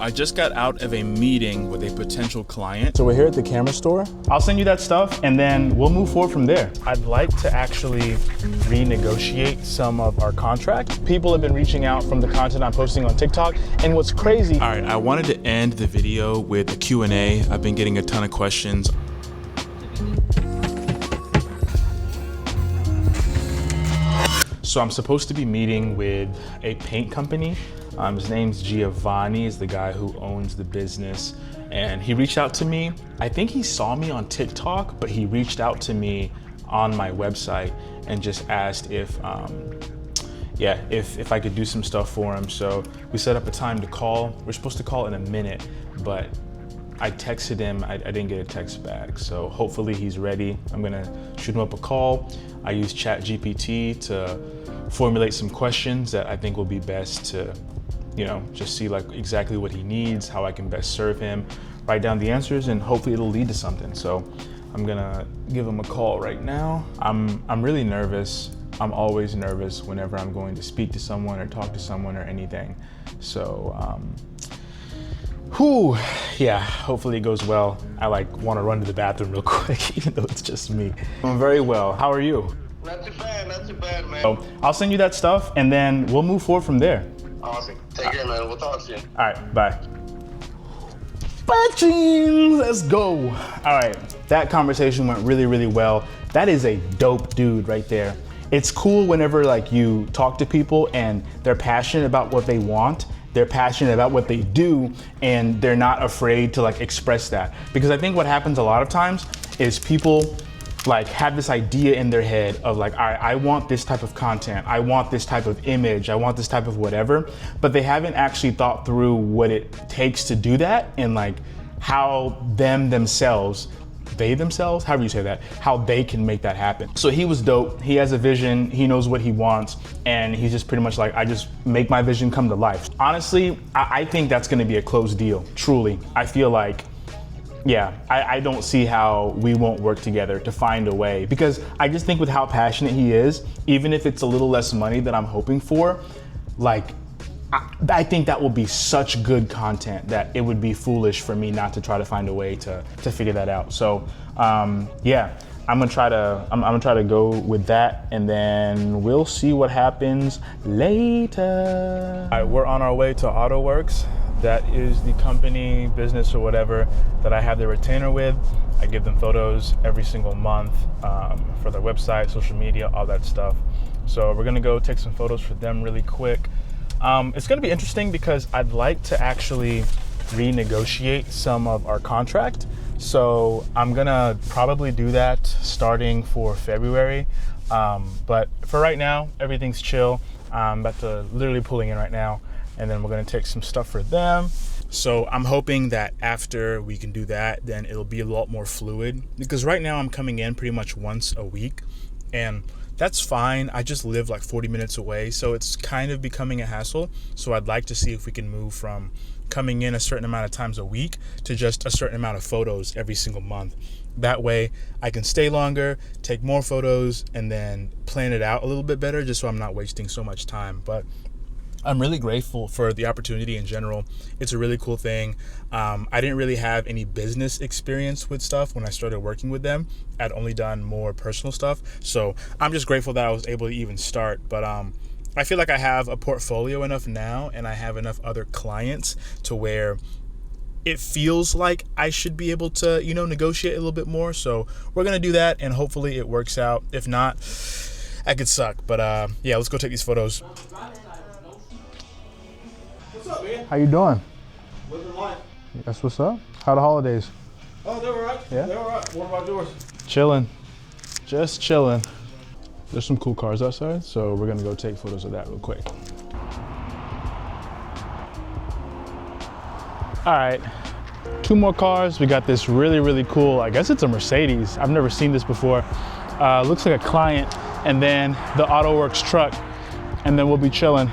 I just got out of a meeting with a potential client. So we're here at the camera store. I'll send you that stuff and then we'll move forward from there. I'd like to actually renegotiate some of our contract. People have been reaching out from the content I'm posting on TikTok, and what's crazy. All right, I wanted to end the video with a Q&A. I've been getting a ton of questions. So I'm supposed to be meeting with a paint company. His name's Giovanni, is the guy who owns the business. And he reached out to me. I think he saw me on TikTok, but he reached out to me on my website and just asked if I could do some stuff for him. So we set up a time to call. We're supposed to call in a minute, but I texted him, I didn't get a text back. So hopefully he's ready. I'm gonna shoot him up a call. I use ChatGPT to formulate some questions that I think will be best to, just see like exactly what he needs, how I can best serve him, write down the answers, and hopefully it'll lead to something. So I'm gonna give him a call right now. I'm really nervous. I'm always nervous whenever I'm going to speak to someone or talk to someone or anything. So, hopefully it goes well. I want to run to the bathroom real quick, even though it's just me. I'm very well. How are you? Not too bad, man. So I'll send you that stuff and then we'll move forward from there. Awesome. Take care, man. We'll talk soon. All right, bye. Bye, let's go. All right, that conversation went really, really well. That is a dope dude right there. It's cool whenever you talk to people and they're passionate about what they want, they're passionate about what they do, and they're not afraid to express that. Because I think what happens a lot of times is people have this idea in their head of all right, I want this type of content, I want this type of image, I want this type of whatever, but they haven't actually thought through what it takes to do that and how themselves, however you say that, how they can make that happen. So he was dope. He has a vision, he knows what he wants, and he's just pretty much I just make my vision come to life. Honestly, I think that's gonna be a closed deal, truly. I feel I don't see how we won't work together to find a way, because I just think with how passionate he is, even if it's a little less money than I'm hoping for, I think that will be such good content that it would be foolish for me not to try to find a way to figure that out. So I'm gonna try to go with that, and then we'll see what happens later. All right, we're on our way to AutoWorks. That is the company, business, or whatever that I have the retainer with. I give them photos every single month for their website, social media, all that stuff. So we're gonna go take some photos for them really quick. It's gonna be interesting because I'd like to actually renegotiate some of our contract. So I'm gonna probably do that starting for February. But for right now, everything's chill. I'm about to literally pulling in right now, and then we're gonna take some stuff for them. So I'm hoping that after we can do that, then it'll be a lot more fluid, because right now I'm coming in pretty much once a week, and that's fine. I just live 40 minutes away, so it's kind of becoming a hassle. So I'd like to see if we can move from coming in a certain amount of times a week to just a certain amount of photos every single month. That way I can stay longer, take more photos, and then plan it out a little bit better, just so I'm not wasting so much time. But I'm really grateful for the opportunity in general. It's a really cool thing. I didn't really have any business experience with stuff when I started working with them. I'd only done more personal stuff. So I'm just grateful that I was able to even start. But I feel like I have a portfolio enough now, and I have enough other clients to where it feels like I should be able to, negotiate a little bit more. So we're gonna do that, and hopefully it works out. If not, that could suck. But let's go take these photos. What's up, man? How you doing? Living life. That's what's up. How the holidays? Oh, they're all right. Yeah? They're all right. What about yours? Chilling. Just chilling. There's some cool cars outside, so we're gonna go take photos of that real quick. All right, 2 more cars. We got this really, really cool, I guess it's a Mercedes. I've never seen this before. Looks like a client, and then the AutoWorks truck, and then we'll be chilling.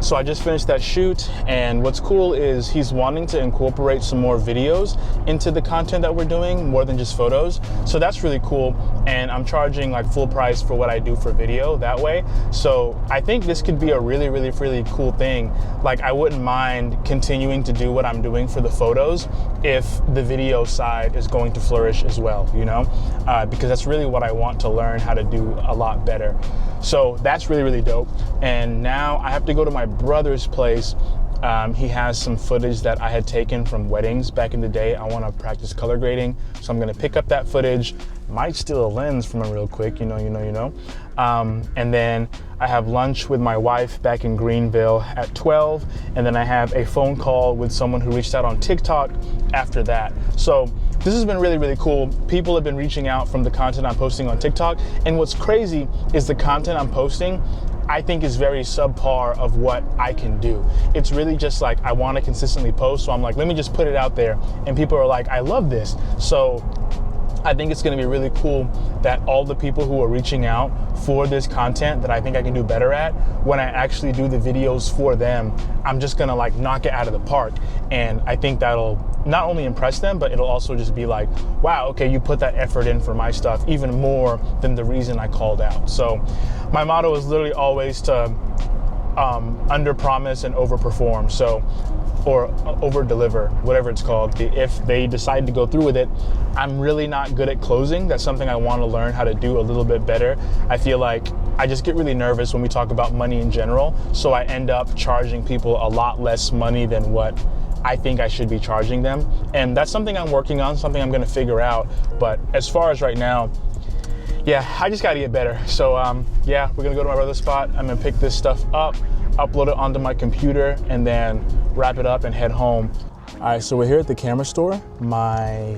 So I just finished that shoot, and what's cool is he's wanting to incorporate some more videos into the content that we're doing, more than just photos. So that's really cool, and I'm charging like full price for what I do for video that way. So I think this could be a really, really, really cool thing. Like, I wouldn't mind continuing to do what I'm doing for the photos if the video side is going to flourish as well, you know? Because that's really what I want to learn how to do a lot better. So that's really, really dope. And now I have to go to my brother's place. He has some footage that I had taken from weddings back in the day. I want to practice color grading, so I'm going to pick up that footage. Might steal a lens from him real quick, you know. And then I have lunch with my wife back in Greenville at 12, and then I have a phone call with someone who reached out on TikTok after that. So this has been really, really cool. People have been reaching out from the content I'm posting on TikTok, and what's crazy is the content I'm posting I think is very subpar of what I can do. It's really just like, I want to consistently post, so I'm like, let me just put it out there, and people are like, I love this. So I think it's going to be really cool that all the people who are reaching out for this content that I think I can do better at, when I actually do the videos for them, I'm just going to like knock it out of the park. And I think that'll not only impress them, but it'll also just be like, wow, okay, you put that effort in for my stuff even more than the reason I called out. So my motto is literally always to under promise and over perform. So, or over deliver, whatever it's called. If they decide to go through with it, I'm really not good at closing. That's something I want to learn how to do a little bit better. I feel like I just get really nervous when we talk about money in general. So I end up charging people a lot less money than what I think I should be charging them. And that's something I'm working on, something I'm going to figure out. But as far as right now, yeah, I just got to get better. So yeah, we're going to go to my brother's spot. I'm going to pick this stuff up, upload it onto my computer, and then wrap it up and head home. All right, so we're here at the camera store. My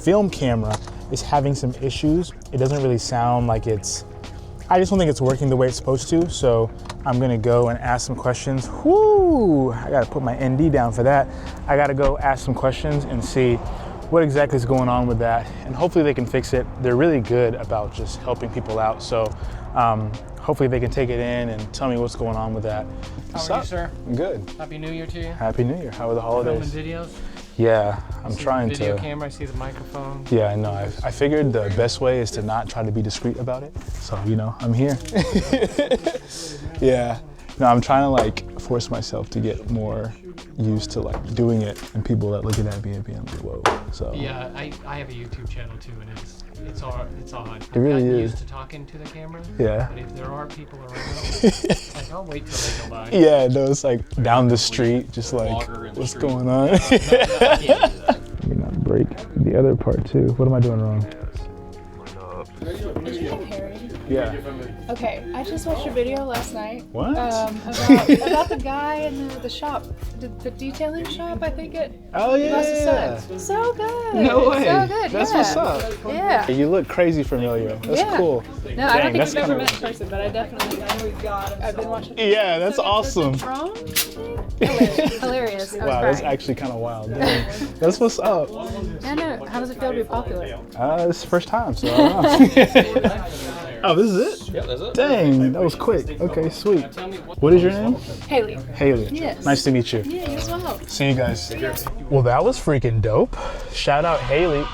film camera is having some issues. It doesn't really sound like I just don't think it's working the way it's supposed to. So I'm gonna go and ask some questions. Whoo, I gotta put my ND down for that. I gotta go ask some questions and see what exactly is going on with that. And hopefully they can fix it. They're really good about just helping people out. So hopefully they can take it in and tell me what's going on with that. How are you, sir? I'm good. Happy New Year to you. Happy New Year. How are the holidays? Filming videos? Yeah, I'm See trying the video to. camera, I see the microphone. Yeah, I know. I figured the best way is to not try to be discreet about it. So, you know, I'm here. Yeah. No, I'm trying to like force myself to get more used to like doing it, and people that look at me and being like, whoa. So. Yeah, I have a YouTube channel too, and it's odd. It really I'm is. used to talking to the camera. Yeah. But if there are people around, it's like, I'll wait till they go by. Yeah, no, it's like down the street, just like, what's going on? Let me not break the other part too. What am I doing wrong? Did you have Harry? Yeah. Okay, I just watched a video last night. What? About the guy in the shop, the detailing shop. I think it. Oh yeah. Must have said. So good. No way. So good. That's yeah. what's up. Yeah. You look crazy familiar. That's Yeah. cool. No, I don't Dang, think we've ever kinda- met in person, but I definitely. I've been watching. Yeah, that's So you awesome. posted Tron? Hilarious. Hilarious. I was Wow, that's crying. actually kind of wild. Dang. That's what's up. I know. How does it feel to be popular? It's the first time, so I don't know. Oh, this is it? Yeah, that's it. Dang, that was quick. Okay, sweet. What is your name? Haley. Haley. Yes. Nice to meet you. Yeah, you as well. See you guys. Well, that was freaking dope. Shout out Haley.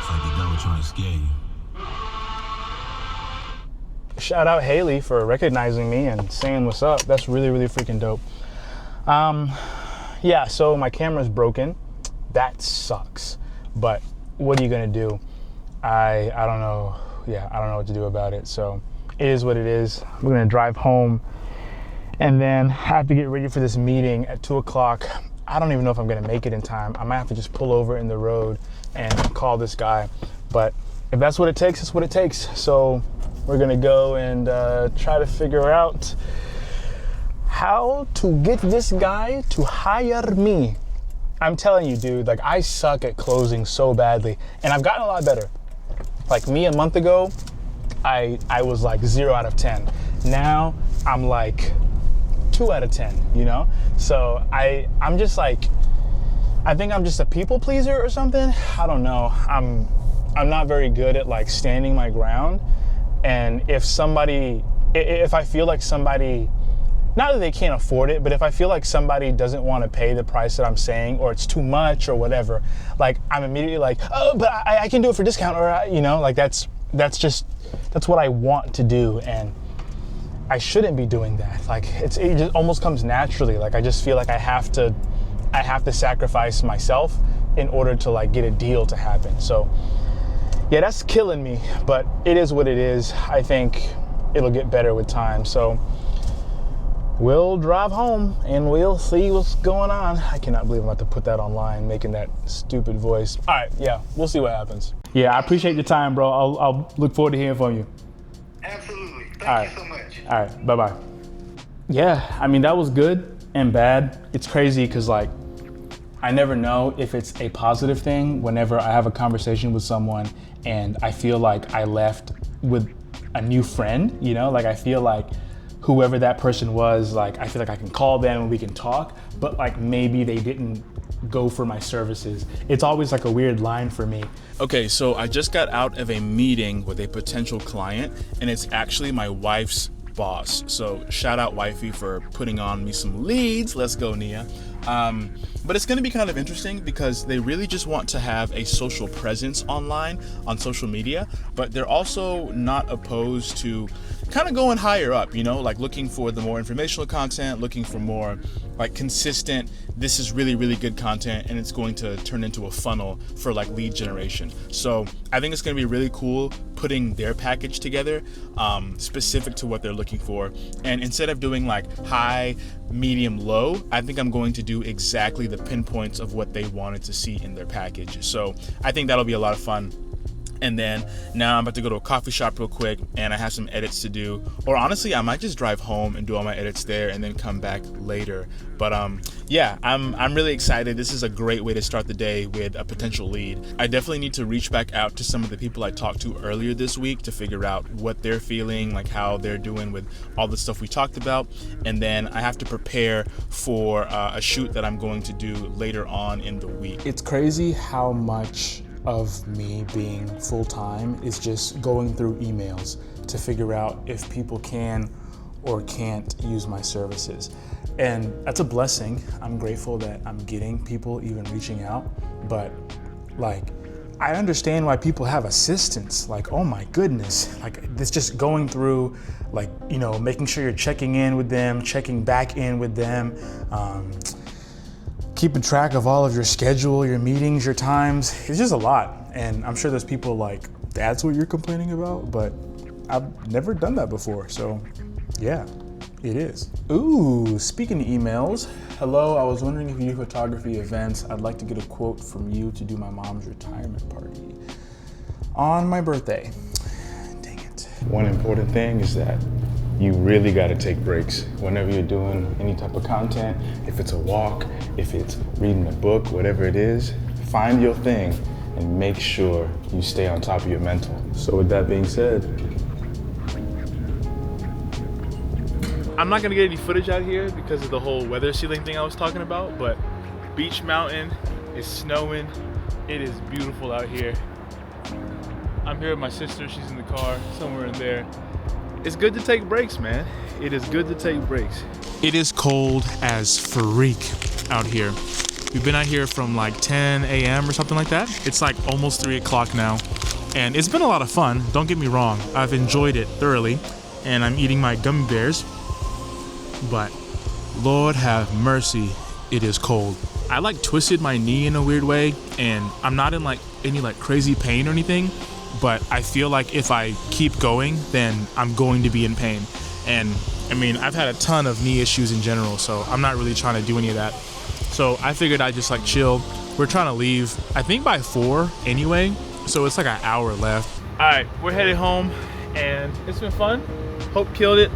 Shout out Haley for recognizing me and saying what's up. That's really, really freaking dope. Yeah, so my camera's broken. That sucks. But what are you gonna do? I don't know. Yeah, I don't know what to do about it. So it is what it is. We're gonna drive home and then have to get ready for this meeting at 2 o'clock. I don't even know if I'm gonna make it in time. I might have to just pull over in the road and call this guy. But if that's what it takes, it's what it takes. So we're gonna go and try to figure out how to get this guy to hire me. I'm telling you, dude, like I suck at closing so badly, and I've gotten a lot better. Like me a month ago, I was like 0 out of 10. Now I'm like 2 out of 10, you know? So I'm just like, I think I'm just a people pleaser or something. I don't know. I'm not very good at like standing my ground. And if I feel like somebody not that they can't afford it, but if I feel like somebody doesn't want to pay the price that I'm saying, or it's too much or whatever, like I'm immediately like, oh, but I can do it for discount, or you know, like that's what I want to do, and I shouldn't be doing that. Like it just almost comes naturally. Like I just feel like I have to sacrifice myself in order to like get a deal to happen. So yeah, that's killing me, but it is what it is. I think it'll get better with time. So we'll drive home and we'll see what's going on. I cannot believe I'm about to put that online, making that stupid voice. All right, yeah, we'll see what happens. Yeah, I appreciate your time, bro. I'll look forward to hearing from you. Absolutely. Thank you so much. All right, bye-bye. Yeah, I mean, that was good and bad. It's crazy because like, I never know if it's a positive thing whenever I have a conversation with someone and I feel like I left with a new friend, you know? Like I feel like whoever that person was, like I feel like I can call them and we can talk, but like maybe they didn't go for my services. It's always like a weird line for me. Okay, so I just got out of a meeting with a potential client, and it's actually my wife's boss. So shout out wifey for putting on me some leads. Let's go, Nia. But it's going to be kind of interesting because they really just want to have a social presence online on social media, but they're also not opposed to kind of going higher up, you know, like looking for the more informational content, looking for more like consistent, this is really, really good content, and it's going to turn into a funnel for like lead generation. So I think it's going to be really cool putting their package together, specific to what they're looking for. And instead of doing like high, medium, low, I think I'm going to do exactly the pinpoints of what they wanted to see in their package. So I think that'll be a lot of fun. And then now I'm about to go to a coffee shop real quick, and I have some edits to do. Or honestly, I might just drive home and do all my edits there and then come back later. But yeah, I'm really excited. This is a great way to start the day with a potential lead. I definitely need to reach back out to some of the people I talked to earlier this week to figure out what they're feeling, like how they're doing with all the stuff we talked about. And then I have to prepare for a shoot that I'm going to do later on in the week. It's crazy how much of me being full-time is just going through emails to figure out if people can or can't use my services. And that's a blessing. I'm grateful that I'm getting people even reaching out, but like, I understand why people have assistants. Like, oh my goodness, like this just going through, like, you know, making sure you're checking in with them, checking back in with them, keeping track of all of your schedule, your meetings, your times. It's just a lot. And I'm sure there's people like, that's what you're complaining about, but I've never done that before. So yeah, it is. Ooh, speaking of emails, hello, I was wondering if you do photography events. I'd like to get a quote from you to do my mom's retirement party on my birthday. Dang it. One important thing is that you really got to take breaks whenever you're doing any type of content. If it's a walk, if it's reading a book, whatever it is, find your thing and make sure you stay on top of your mental. So with that being said, I'm not gonna get any footage out here because of the whole weather sealing thing I was talking about, but Beach Mountain is snowing. It is beautiful out here. I'm here with my sister, she's in the car, somewhere in there. It's good to take breaks, man. It is good to take breaks. It is cold as freak out here. We've been out here from like 10 a.m. or something like that. It's like almost 3 o'clock now. And it's been a lot of fun, don't get me wrong. I've enjoyed it thoroughly, and I'm eating my gummy bears. But Lord have mercy, it is cold. I like twisted my knee in a weird way, and I'm not in like any like crazy pain or anything, but I feel like if I keep going, then I'm going to be in pain. And I mean, I've had a ton of knee issues in general, so I'm not really trying to do any of that. So I figured I'd just like chill. We're trying to leave, I think by 4 anyway, so it's like an hour left. All right, we're headed home, and it's been fun. Hope killed it.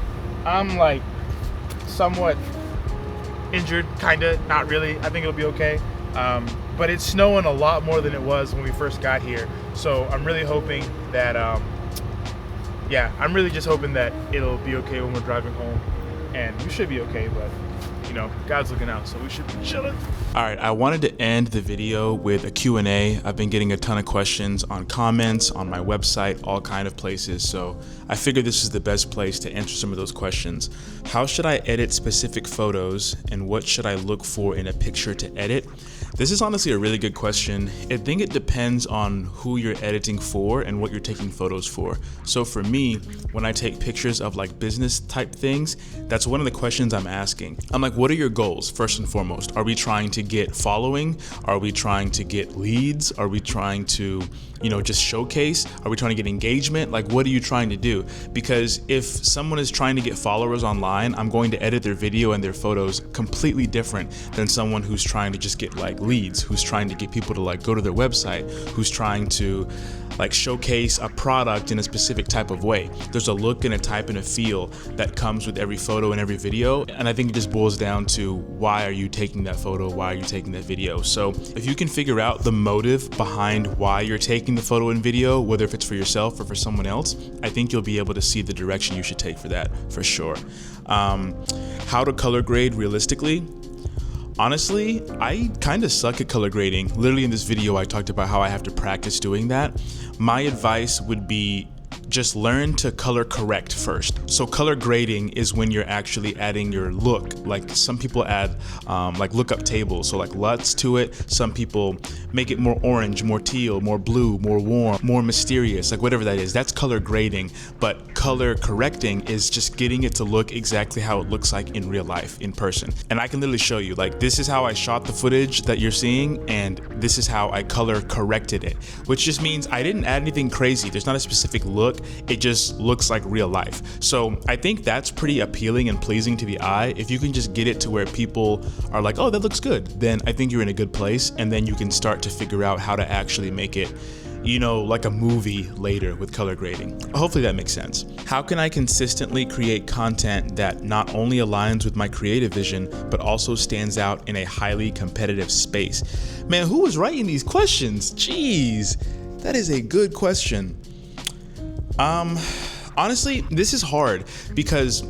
I'm like somewhat injured, kinda, not really. I think it'll be okay. But it's snowing a lot more than it was when we first got here. So I'm really hoping that, yeah, I'm really just hoping that it'll be okay when we're driving home. and you should be okay, but you know, God's looking out, so we should be chilling. All right, I wanted to end the video with a Q&A. I've been getting a ton of questions on comments, on my website, all kind of places, so I figured this is the best place to answer some of those questions. How should I edit specific photos, and what should I look for in a picture to edit? This is honestly a really good question. I think it depends on who you're editing for and what you're taking photos for. So for me, when I take pictures of like business type things, that's one of the questions I'm asking. I'm like, what are your goals first and foremost? Are we trying to get following? Are we trying to get leads? Are we trying to, you know, just showcase? Are we trying to get engagement? Like, what are you trying to do? Because if someone is trying to get followers online, I'm going to edit their video and their photos completely different than someone who's trying to just get like leads, who's trying to get people to like go to their website, who's trying to like showcase a product in a specific type of way. There's a look and a type and a feel that comes with every photo and every video. And I think it just boils down to, why are you taking that photo? Why are you taking that video? So if you can figure out the motive behind why you're taking the photo and video, whether if it's for yourself or for someone else, I think you'll be able to see the direction you should take for that, for sure. How to color grade realistically? Honestly, I kind of suck at color grading. Literally in this video, I talked about how I have to practice doing that. My advice would be, just learn to color correct first. So color grading is when you're actually adding your look. Like some people add like lookup tables, so like LUTs to it. Some people make it more orange, more teal, more blue, more warm, more mysterious, like whatever that is. That's color grading. But color correcting is just getting it to look exactly how it looks like in real life, in person. And I can literally show you, like, this is how I shot the footage that you're seeing, and this is how I color corrected it, which just means I didn't add anything crazy. There's not a specific look. It just looks like real life. So I think that's pretty appealing and pleasing to the eye. If you can just get it to where people are like, oh, that looks good, then I think you're in a good place. And then you can start to figure out how to actually make it, you know, like a movie later with color grading. Hopefully that makes sense. How can I consistently create content that not only aligns with my creative vision, but also stands out in a highly competitive space? Man, who was writing these questions? Jeez, that is a good question. Honestly, this is hard because,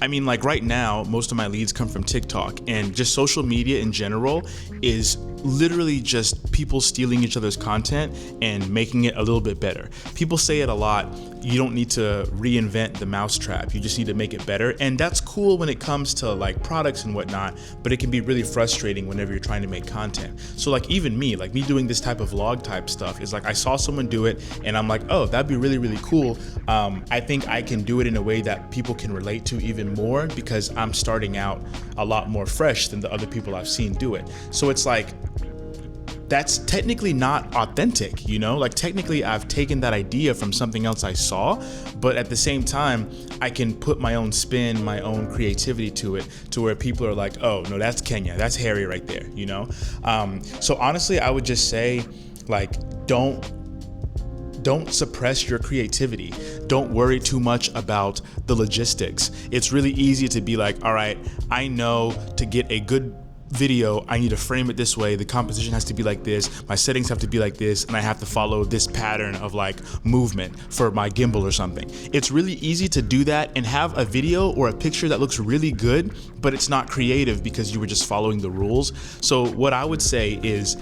I mean, like right now, most of my leads come from TikTok, and just social media in general is literally just people stealing each other's content and making it a little bit better. People say it a lot. You don't need to reinvent the mousetrap. You just need to make it better. And that's cool when it comes to like products and whatnot, but it can be really frustrating whenever you're trying to make content. So like even me doing this type of vlog type stuff is like, I saw someone do it and I'm like, oh, that'd be really, really cool. I think I can do it in a way that people can relate to even more, because I'm starting out a lot more fresh than the other people I've seen do it. So it's like, that's technically not authentic, you know? Like technically I've taken that idea from something else I saw, but at the same time, I can put my own spin, my own creativity to it, to where people are like, oh, no, that's Kenya, that's Harry right there, you know? So honestly, I would just say, like, don't suppress your creativity. Don't worry too much about the logistics. It's really easy to be like, all right, I know to get a good video, I need to frame it this way, the composition has to be like this, my settings have to be like this, and I have to follow this pattern of like movement for my gimbal or something. It's really easy to do that and have a video or a picture that looks really good, but it's not creative because you were just following the rules. So what I would say is,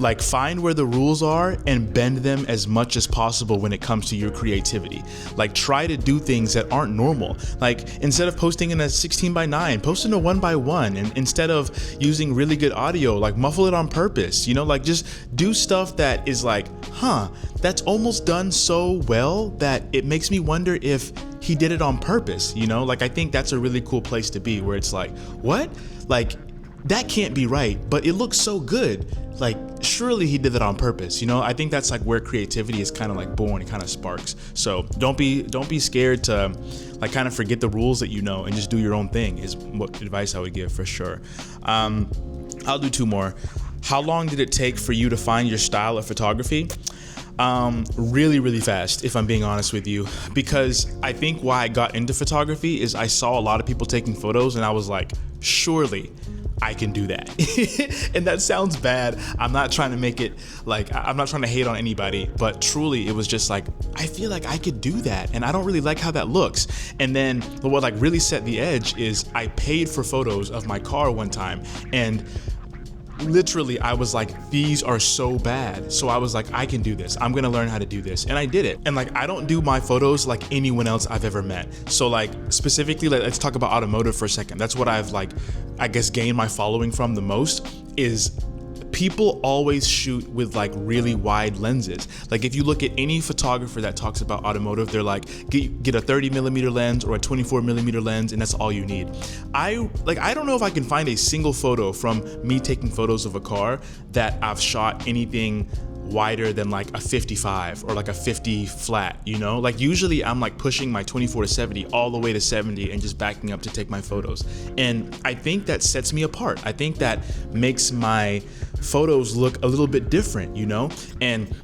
like, find where the rules are and bend them as much as possible when it comes to your creativity. Like, try to do things that aren't normal. Like, instead of posting in a 16:9, post in a 1:1. And instead of using really good audio, like, muffle it on purpose. You know, like, just do stuff that is like, that's almost done so well that it makes me wonder if he did it on purpose, you know? Like, I think that's a really cool place to be, where it's like, what? Like, that can't be right, but it looks so good. Like, surely he did that on purpose, you know? I think that's like where creativity is kind of like born, it kind of sparks. So don't be scared to like kind of forget the rules that you know and just do your own thing, is what advice I would give for sure. I'll do two more. How long did it take for you to find your style of photography? Really, really fast, if I'm being honest with you, because I think why I got into photography is I saw a lot of people taking photos and I was like, surely I can do that. And that sounds bad. I'm not trying to make it like, I'm not trying to hate on anybody, but truly it was just like, I feel like I could do that and I don't really like how that looks. And then what like really set the edge is I paid for photos of my car one time, and literally I was like, these are so bad. So I was like, I can do this. I'm gonna learn how to do this. And I did it. And like, I don't do my photos like anyone else I've ever met. So like specifically, let's talk about automotive for a second. That's what I've like, I guess, gained my following from the most is people always shoot with like really wide lenses. Like if you look at any photographer that talks about automotive, they're like, get a 30mm lens or a 24mm lens, and that's all you need. I don't know if I can find a single photo from me taking photos of a car that I've shot anything wider than like a 55 or like a 50 flat, you know? Like usually I'm like pushing my 24-70 all the way to 70 and just backing up to take my photos. And I think that sets me apart. I think that makes my photos look a little bit different, you know? And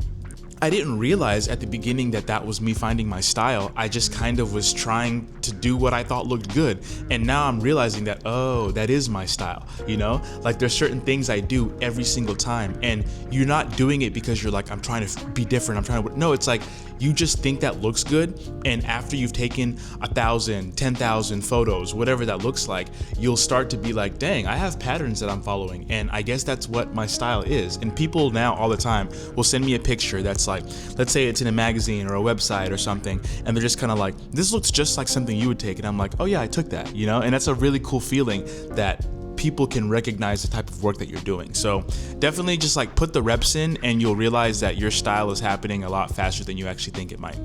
I didn't realize at the beginning that that was me finding my style. I just kind of was trying to do what I thought looked good. And now I'm realizing that, oh, that is my style, you know? Like there's certain things I do every single time, and you're not doing it because you're like, I'm trying to be different. No, it's like, you just think that looks good, and after you've taken 1,000, 10,000 photos, whatever that looks like, you'll start to be like, dang, I have patterns that I'm following, and I guess that's what my style is. And people now all the time will send me a picture that's like, let's say it's in a magazine or a website or something, and they're just kind of like, this looks just like something you would take, and I'm like, oh yeah, I took that, you know? And that's a really cool feeling that people can recognize the type of work that you're doing. So definitely just like put the reps in, and you'll realize that your style is happening a lot faster than you actually think it might.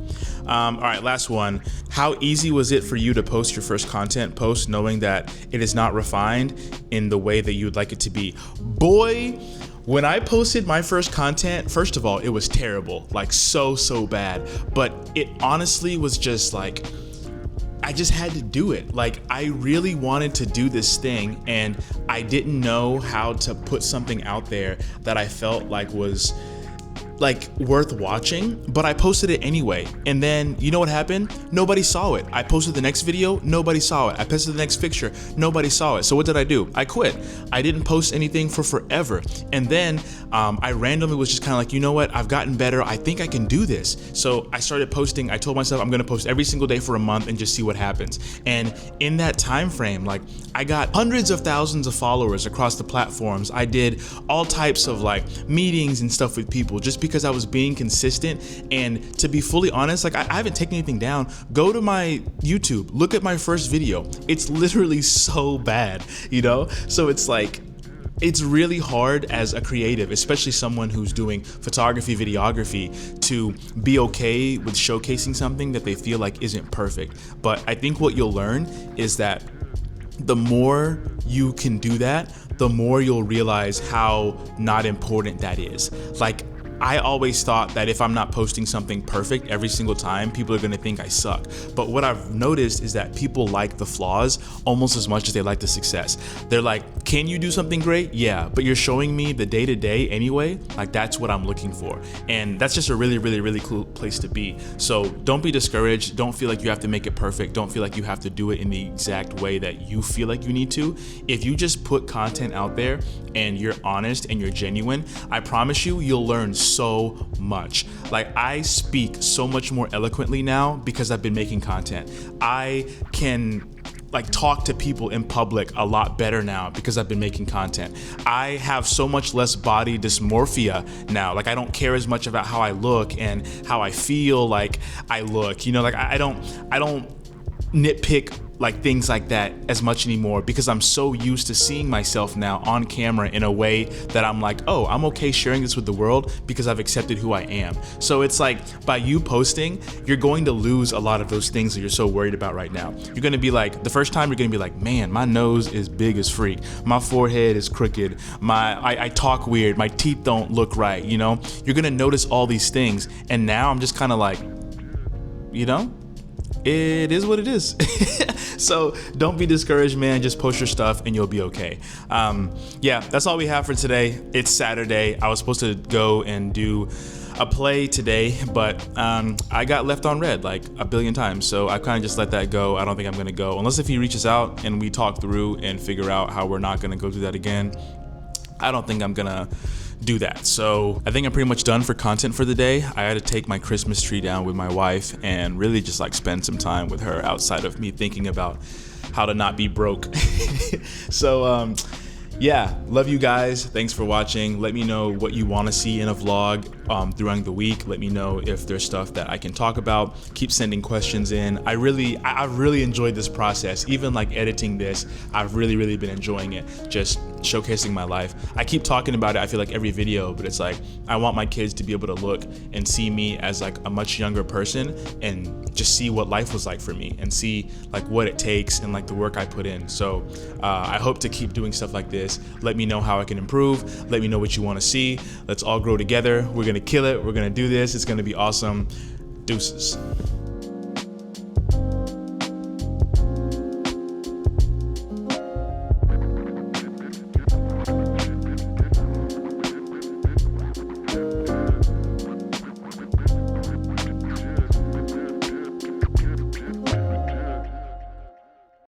All right, last one. How easy was it for you to post your first content post knowing that it is not refined in the way that you would like it to be? Boy, when I posted my first content, first of all, it was terrible, like so bad, but it honestly was just like, I just had to do it. Like I really wanted to do this thing, and I didn't know how to put something out there that I felt like was like worth watching, but I posted it anyway. And then you know what happened? Nobody saw it. I posted the next video, nobody saw it. I posted the next picture, nobody saw it. So what did I do? I quit. I didn't post anything for forever. And then I randomly was just kind of like, you know what? I've gotten better. I think I can do this. So I started posting. I told myself I'm gonna post every single day for a month and just see what happens. And in that time frame, like I got hundreds of thousands of followers across the platforms. I did all types of like meetings and stuff with people just because I was being consistent. And to be fully honest, like I haven't taken anything down. Go to my YouTube, look at my first video. It's literally so bad, you know? So it's like, it's really hard as a creative, especially someone who's doing photography, videography, to be okay with showcasing something that they feel like isn't perfect. But I think what you'll learn is that the more you can do that, the more you'll realize how not important that is. Like, I always thought that if I'm not posting something perfect every single time, people are gonna think I suck. But what I've noticed is that people like the flaws almost as much as they like the success. They're like, can you do something great? Yeah, but you're showing me the day-to-day anyway. Like that's what I'm looking for. And that's just a really cool place to be. So don't be discouraged. Don't feel like you have to make it perfect. Don't feel like you have to do it in the exact way that you feel like you need to. If you just put content out there and you're honest and you're genuine, I promise you, you'll learn so much. Like I speak so much more eloquently now because I've been making content. I can like talk to people in public a lot better now because I've been making content. I have so much less body dysmorphia now. Like I don't care as much about how I look and how I feel like I look, you know, like I don't nitpick like things like that as much anymore because I'm so used to seeing myself now on camera in a way that I'm like, oh, I'm okay sharing this with the world because I've accepted who I am. So it's like by you posting, you're going to lose a lot of those things that you're so worried about right now. You're gonna be like, the first time you're gonna be like, man, my nose is big as freak. My forehead is crooked. I talk weird. My teeth don't look right, you know? You're gonna notice all these things. And now I'm just kind of like, you know? it is what it is. So don't be discouraged, man. Just post your stuff and you'll be okay. Yeah, that's all we have for today. It's Saturday. I was supposed to go and do a play today, but I got left on red like a billion times. So I kind of just let that go. I don't think I'm going to go unless if he reaches out and we talk through and figure out how we're not going to go through that again. I don't think I'm going to do that. So I think I'm pretty much done for content for the day. I had to take my Christmas tree down with my wife and really just like spend some time with her outside of me thinking about how to not be broke. So yeah, love you guys. Thanks for watching. Let me know what you want to see in a vlog throughout the week. Let me know if there's stuff that I can talk about. Keep sending questions in. I've really enjoyed this process. Even like editing this, I've really been enjoying it. Just showcasing my life. I keep talking about it, I feel like every video, but it's like I want my kids to be able to look and see me as like a much younger person and just see what life was like for me and see like what it takes and like the work I put in. So I hope to keep doing stuff like this. Let me know how I can improve. Let me know what you want to see. Let's all grow together. We're gonna kill it. We're gonna do this. It's gonna be awesome. Deuces.